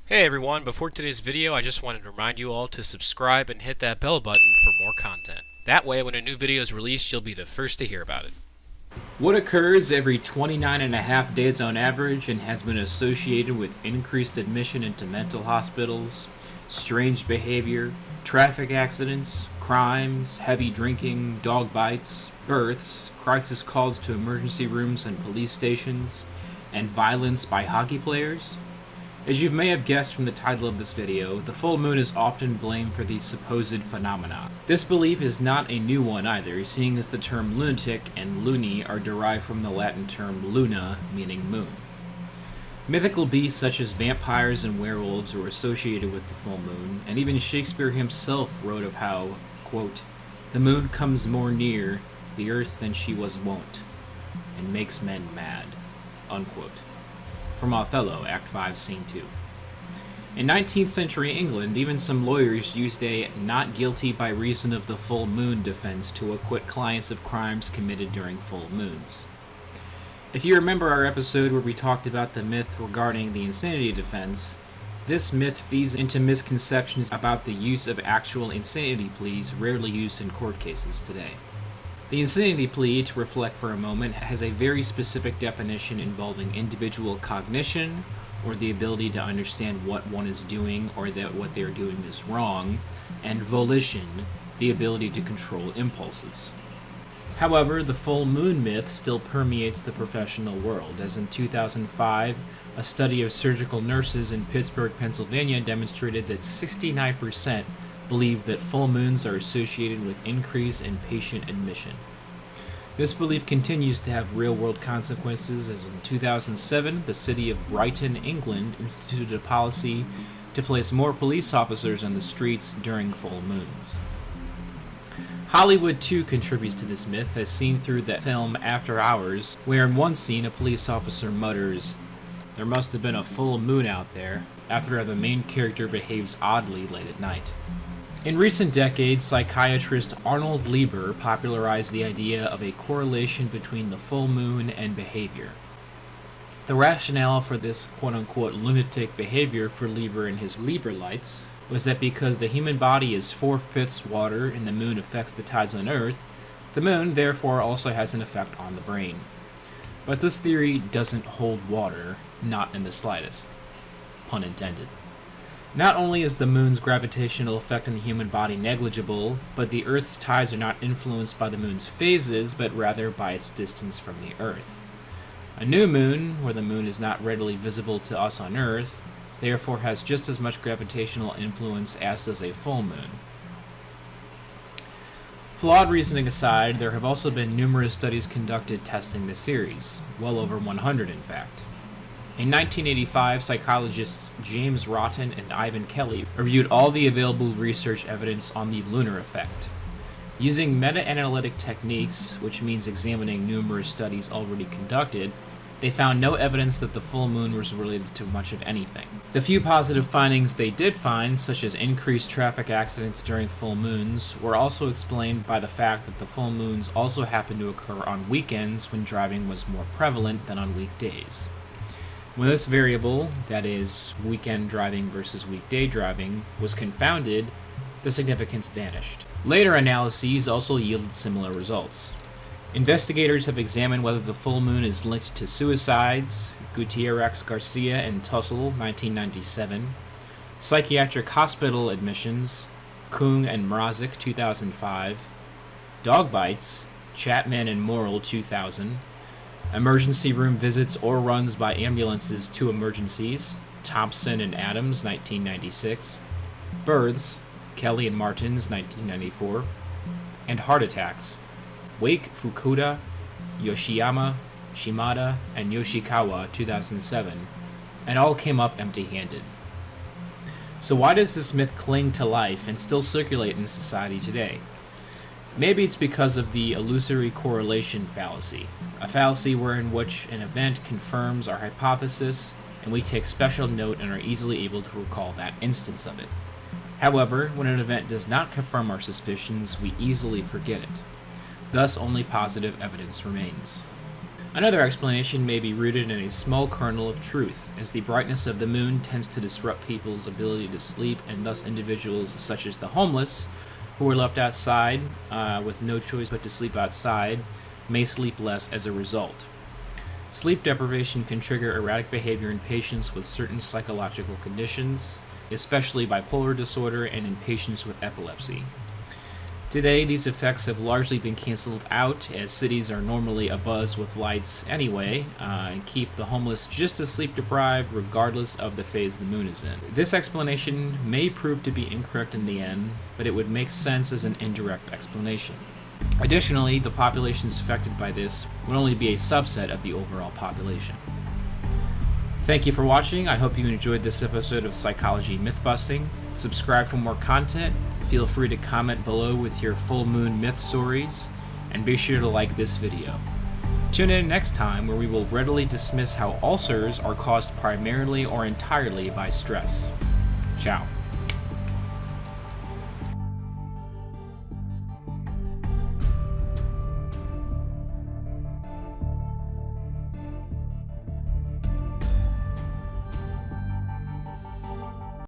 Hey everyone, before today's video I just wanted to remind you all to subscribe and hit that bell button for more content. That way when a new video is released you'll be the first to hear about it. What occurs every 29 and a half days on average and has been associated with increased admission into mental hospitals, strange behavior, traffic accidents, crimes, heavy drinking, dog bites, births, crisis calls to emergency rooms and police stations, and violence by hockey players? As you may have guessed from the title of this video, the full moon is often blamed for these supposed phenomena. This belief is not a new one either, seeing as the term lunatic and loony are derived from the Latin term luna, meaning moon. Mythical beasts such as vampires and werewolves were associated with the full moon, and even Shakespeare himself wrote of how, quote, "The moon comes more near the earth than she was wont, and makes men mad," unquote. From Othello, Act 5, Scene 2. In 19th century England, even some lawyers used a not guilty by reason of the full moon defense to acquit clients of crimes committed during full moons. If you remember our episode where we talked about the myth regarding the insanity defense, this myth feeds into misconceptions about the use of actual insanity pleas rarely used in court cases today. The insanity plea, to reflect for a moment, has a very specific definition involving individual cognition, or the ability to understand what one is doing or that what they are doing is wrong, and volition, the ability to control impulses. However, the full moon myth still permeates the professional world, as in 2005, a study of surgical nurses in Pittsburgh, Pennsylvania demonstrated that 69% believe that full moons are associated with increase in patient admission. This belief continues to have real-world consequences, as in 2007, the city of Brighton, England, instituted a policy to place more police officers on the streets during full moons. Hollywood too contributes to this myth, as seen through the film After Hours, where in one scene a police officer mutters, "There must have been a full moon out there," after the main character behaves oddly late at night. In recent decades, psychiatrist Arnold Lieber popularized the idea of a correlation between the full moon and behavior. The rationale for this quote-unquote lunatic behavior for Lieber and his Lieberlights was that because the human body is 4/5 water and the moon affects the tides on Earth, the moon therefore also has an effect on the brain. But this theory doesn't hold water, not in the slightest. Pun intended. Not only is the moon's gravitational effect on the human body negligible, but the Earth's tides are not influenced by the moon's phases, but rather by its distance from the Earth. A new moon, where the moon is not readily visible to us on Earth, therefore has just as much gravitational influence as does a full moon. Flawed reasoning aside, there have also been numerous studies conducted testing this theories, well over 100 in fact. In 1985, psychologists James Rotten and Ivan Kelly reviewed all the available research evidence on the lunar effect. Using meta-analytic techniques, which means examining numerous studies already conducted, they found no evidence that the full moon was related to much of anything. The few positive findings they did find, such as increased traffic accidents during full moons, were also explained by the fact that the full moons also happened to occur on weekends when driving was more prevalent than on weekdays. When this variable, that is, weekend driving versus weekday driving, was confounded, the significance vanished. Later analyses also yielded similar results. Investigators have examined whether the full moon is linked to suicides, Gutierrez Garcia and Tussle, 1997, psychiatric hospital admissions, Kung and Mrazek, 2005, dog bites, Chapman and Morrill, 2000, emergency room visits or runs by ambulances to emergencies, Thompson and Adams, 1996, births, Kelly and Martins, 1994, and heart attacks, Wake, Fukuda, Yoshiyama, Shimada, and Yoshikawa, 2007, and all came up empty-handed. So why does this myth cling to life and still circulate in society today? Maybe it's because of the illusory correlation fallacy, a fallacy wherein which an event confirms our hypothesis and we take special note and are easily able to recall that instance of it. However, when an event does not confirm our suspicions, we easily forget it. Thus, only positive evidence remains. Another explanation may be rooted in a small kernel of truth, as the brightness of the moon tends to disrupt people's ability to sleep, and thus individuals such as the homeless, who are left outside with no choice but to sleep outside, may sleep less as a result. Sleep deprivation can trigger erratic behavior in patients with certain psychological conditions, especially bipolar disorder and in patients with epilepsy. Today, these effects have largely been canceled out, as cities are normally abuzz with lights anyway, and keep the homeless just as sleep deprived regardless of the phase the moon is in. This explanation may prove to be incorrect in the end, but it would make sense as an indirect explanation. Additionally, the populations affected by this would only be a subset of the overall population. Thank you for watching. I hope you enjoyed this episode of Psychology Mythbusting. Subscribe for more content. Feel free to comment below with your full moon myth stories, and be sure to like this video. Tune in next time, where we will readily dismiss how ulcers are caused primarily or entirely by stress. Ciao.